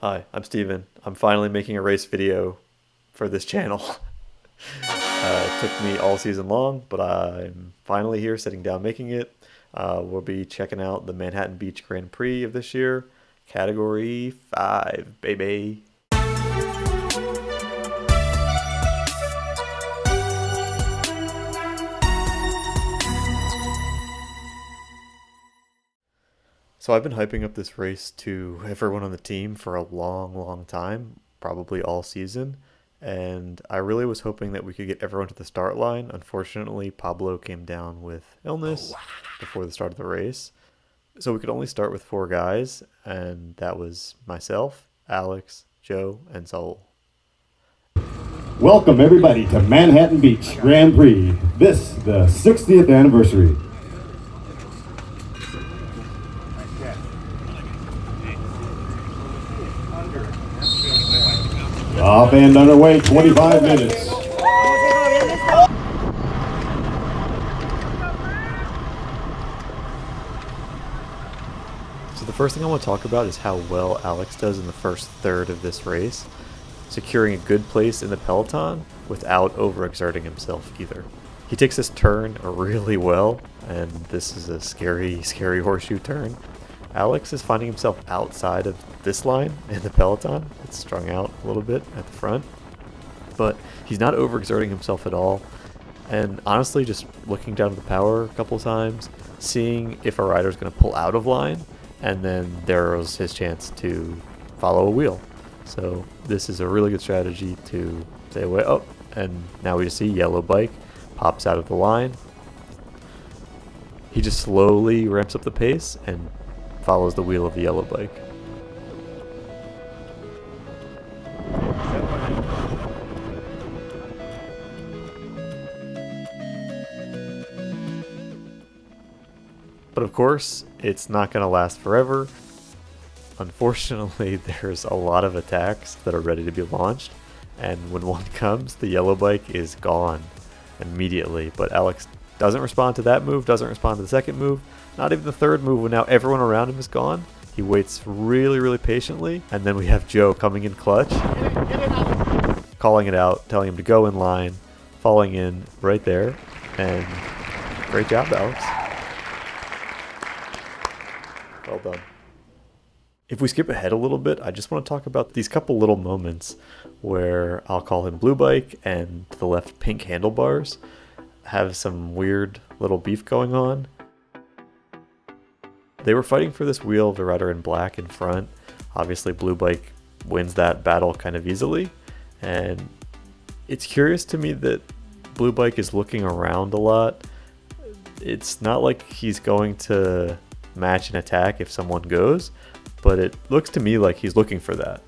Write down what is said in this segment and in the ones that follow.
Hi, I'm Steven. I'm finally making a race video for this channel. It took me all season long, but I'm finally here sitting down making it. We'll be checking out the Manhattan Beach Grand Prix of this year. Category 5, baby. So I've been hyping up this race to everyone on the team for a long time, probably all season. And I really was hoping that we could get everyone to the start line. Unfortunately, Pablo came down with illness before the start of the race. So we could only start with 4 guys, and that was myself, Alex, Joe, and Saul. Welcome everybody to Manhattan Beach Grand Prix. This, the 60th anniversary. Off and underway, 25 minutes. So the first thing I want to talk about is how well Alex does in the first third of this race, securing a good place in the peloton without overexerting himself either. He takes this turn really well, and this is a scary horseshoe turn. Alex is finding himself outside of this line in the peloton. It's strung out a little bit at the front, but he's not overexerting himself at all. And honestly, just looking down at the power a couple times, seeing if a rider's going to pull out of line, and then there's his chance to follow a wheel. So this is a really good strategy to stay away. Oh, and now we just see yellow bike pops out of the line. He just slowly ramps up the pace and follows the wheel of the yellow bike. But of course, it's not going to last forever. Unfortunately, there's a lot of attacks that are ready to be launched, and when one comes, the yellow bike is gone immediately. But Alex doesn't respond to that move, doesn't respond to the second move, not even the third move when now everyone around him is gone. He waits really patiently, and then we have Joe coming in clutch, calling it out, telling him to go in line, falling in right there, and great job, Alex. Well done. If we skip ahead a little bit, I just want to talk about these couple little moments where I'll call him Blue Bike and to the left Pink Handlebars have some weird little beef going on. They were fighting for this wheel, the rider in black in front. Obviously Blue Bike wins that battle kind of easily, and it's curious to me that Blue Bike is looking around a lot. It's not like he's going to match an attack if someone goes, but it looks to me like he's looking for that.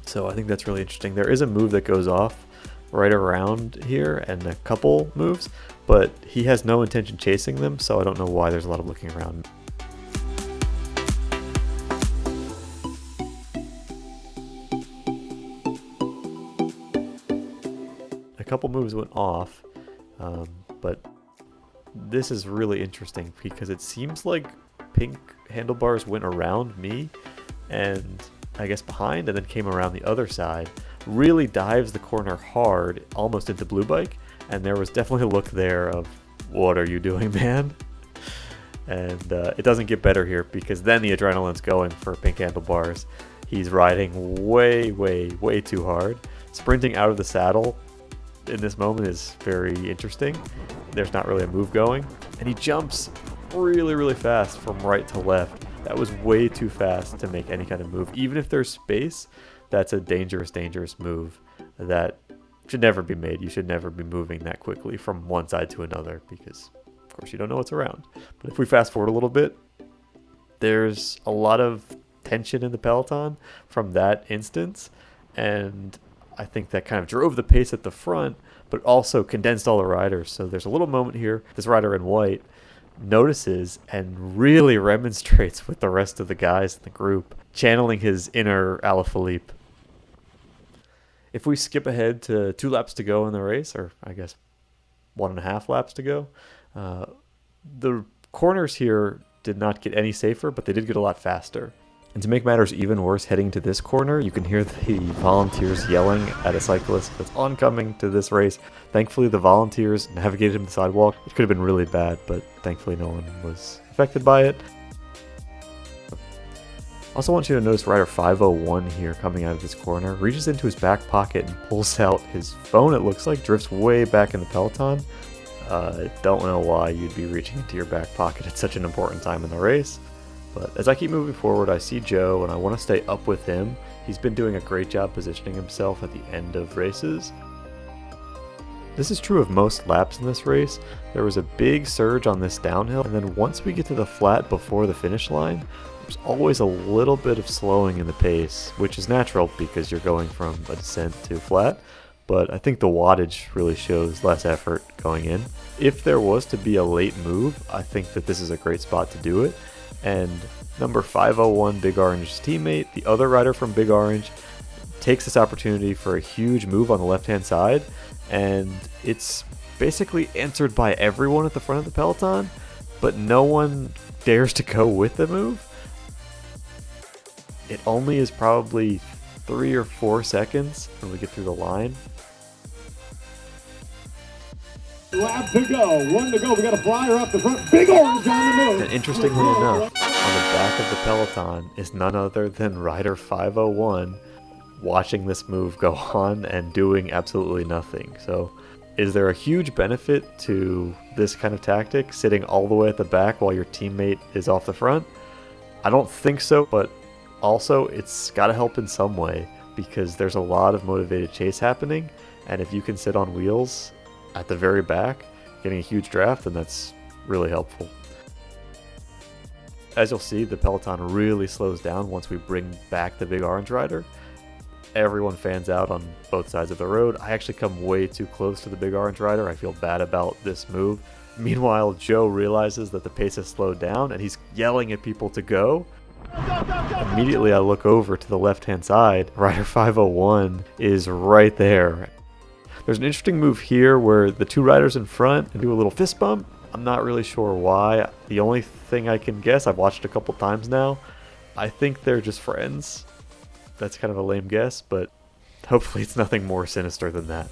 So I think that's really interesting. There is a move that goes off right around here and a couple moves, but he has no intention chasing them, so I don't know why there's a lot of looking around. A couple moves went off, but this is really interesting because it seems like Pink Handlebars went around me and I guess behind, and then came around the other side, really dives the corner hard almost into Blue Bike, and there was definitely a look there of, what are you doing, man? And it doesn't get better here because then the adrenaline's going for Pink Handlebars. He's riding way too hard. Sprinting out of the saddle in this moment is very interesting. There's not really a move going, and he jumps really fast from right to left. That was way too fast to make any kind of move. Even if there's space, that's a dangerous move that should never be made. You should never be moving that quickly from one side to another because, of course, you don't know what's around. But if we fast forward a little bit, there's a lot of tension in the peloton from that instance, and I think that kind of drove the pace at the front, but also condensed all the riders. So there's a little moment here. This rider in white notices and really remonstrates with the rest of the guys in the group, channeling his inner Alaphilippe. If we skip ahead to 2 laps to go in the race, or I guess 1.5 laps to go, the corners here did not get any safer, but they did get a lot faster. And to make matters even worse, heading to this corner, you can hear the volunteers yelling at a cyclist that's oncoming to this race. Thankfully, the volunteers navigated him to the sidewalk. It could have been really bad, but thankfully no one was affected by it. Also want you to notice rider 501 here coming out of this corner, reaches into his back pocket and pulls out his phone, it looks like, drifts way back in the peloton. Don't know why you'd be reaching into your back pocket at such an important time in the race. But as I keep moving forward, I see Joe and I want to stay up with him. He's been doing a great job positioning himself at the end of races. This is true of most laps in this race. There was a big surge on this downhill, and then once we get to the flat before the finish line, there's always a little bit of slowing in the pace, which is natural because you're going from a descent to flat. But I think the wattage really shows less effort going in. If there was to be a late move, I think that this is a great spot to do it. And number 501, Big Orange's teammate, the other rider from Big Orange, takes this opportunity for a huge move on the left-hand side, and it's basically answered by everyone at the front of the peloton, but no one dares to go with the move. It only is probably 3 or 4 seconds when we get through the line. Lap to go, 1 to go. We got a flyer off the front. Big Orange on the move. And interestingly enough, on the back of the peloton is none other than rider 501 watching this move go on and doing absolutely nothing. So is there a huge benefit to this kind of tactic, sitting all the way at the back while your teammate is off the front? I don't think so, but also it's got to help in some way because there's a lot of motivated chase happening, and if you can sit on wheels at the very back getting a huge draft, then that's really helpful. As you'll see, the peloton really slows down once we bring back the Big Orange rider. Everyone fans out on both sides of the road. I actually come way too close to the Big Orange rider. I feel bad about this move. Meanwhile, Joe realizes that the pace has slowed down and he's yelling at people to go. Immediately I look over to the left-hand side. Rider 501 is right there. There's an interesting move here where the two riders in front do a little fist bump. I'm not really sure why. The only thing I can guess, I've watched a couple times now, I think they're just friends. That's kind of a lame guess, but hopefully it's nothing more sinister than that.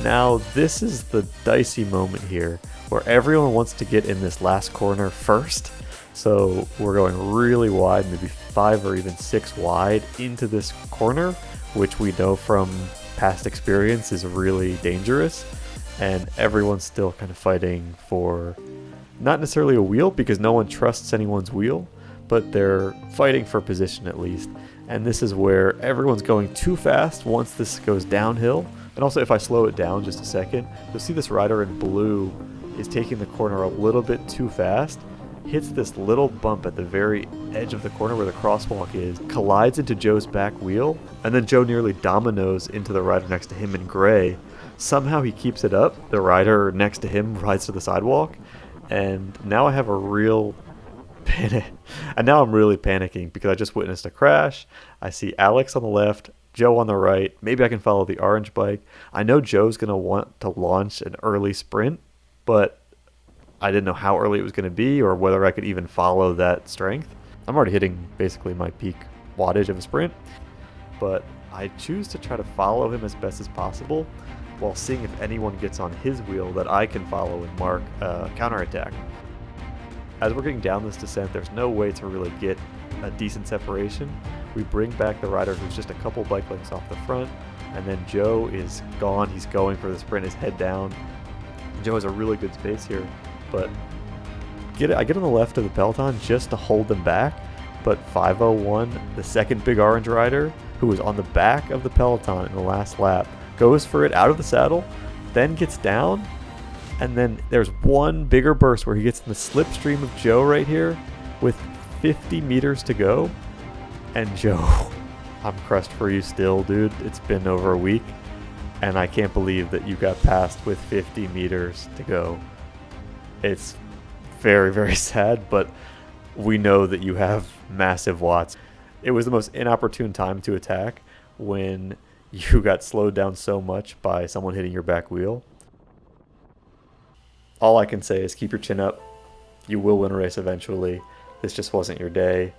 Now this is the dicey moment here where everyone wants to get in this last corner first. So we're going really wide, maybe 5 or even 6 wide into this corner, which we know from past experience is really dangerous. And everyone's still kind of fighting for not necessarily a wheel because no one trusts anyone's wheel, but they're fighting for position at least. And this is where everyone's going too fast once this goes downhill. And also, if I slow it down just a second, you'll see this rider in blue is taking the corner a little bit too fast, hits this little bump at the very edge of the corner where the crosswalk is, collides into Joe's back wheel, and then Joe nearly dominoes into the rider next to him in gray. Somehow he keeps it up. The rider next to him rides to the sidewalk, and now I have a real panic. And now I'm really panicking because I just witnessed a crash. I see Alex on the left, Joe on the right. Maybe I can follow the orange bike. I know Joe's going to want to launch an early sprint, but I didn't know how early it was going to be or whether I could even follow that strength. I'm already hitting basically my peak wattage of a sprint, but I choose to try to follow him as best as possible while seeing if anyone gets on his wheel that I can follow and mark a counterattack. As we're getting down this descent, there's no way to really get a decent separation. We bring back the rider who's just a couple bike lengths off the front, and then Joe is gone. He's going for the sprint, his head down. Joe has a really good space here, but I get on the left of the peloton just to hold them back, but 501, the second Big Orange rider, who was on the back of the peloton in the last lap, goes for it out of the saddle, then gets down, and then there's one bigger burst where he gets in the slipstream of Joe right here with 50 meters to go. And Joe, I'm crushed for you still, dude. It's been over a week, and I can't believe that you got passed with 50 meters to go. It's very, very sad, but we know that you have massive watts. It was the most inopportune time to attack. when you got slowed down so much by someone hitting your back wheel. All I can say is keep your chin up. You will win a race eventually. This just wasn't your day.